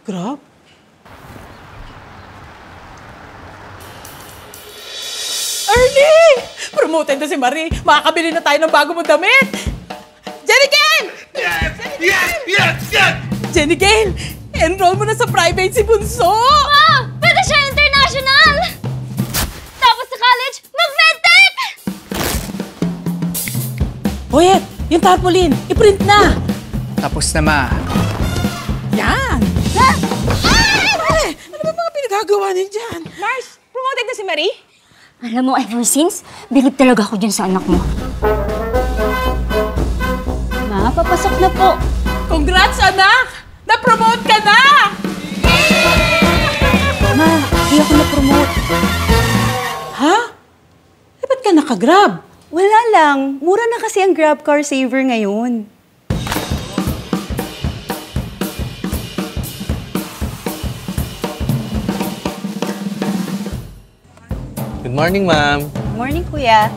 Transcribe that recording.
Grab? Ernie! Promoted na si Marie. Makakabili na tayo ng bago mong damit. Jenny Gale! Yes! Jenny Gale, enroll mo na sa private si Bunso! Ma! Pwede siya international! Tapos sa college, mag-medtech! Oyet, yung tarpaulin, i-print na! Tapos na, Ma. Yan! Ano ba mga pinagagawa niyo dyan? Mars, promoted na si Marie? Alam mo, ever since, bilib talaga ako dyan sa anak mo. Ma, papasok na po. Congrats, anak! Na-promote ka na! Ma, hindi ako na-promote. Ha? Eh, ba't ka nakagrab? Wala lang. Mura na kasi ang Grab Car Saver ngayon. Good morning, ma'am. Morning, kuya.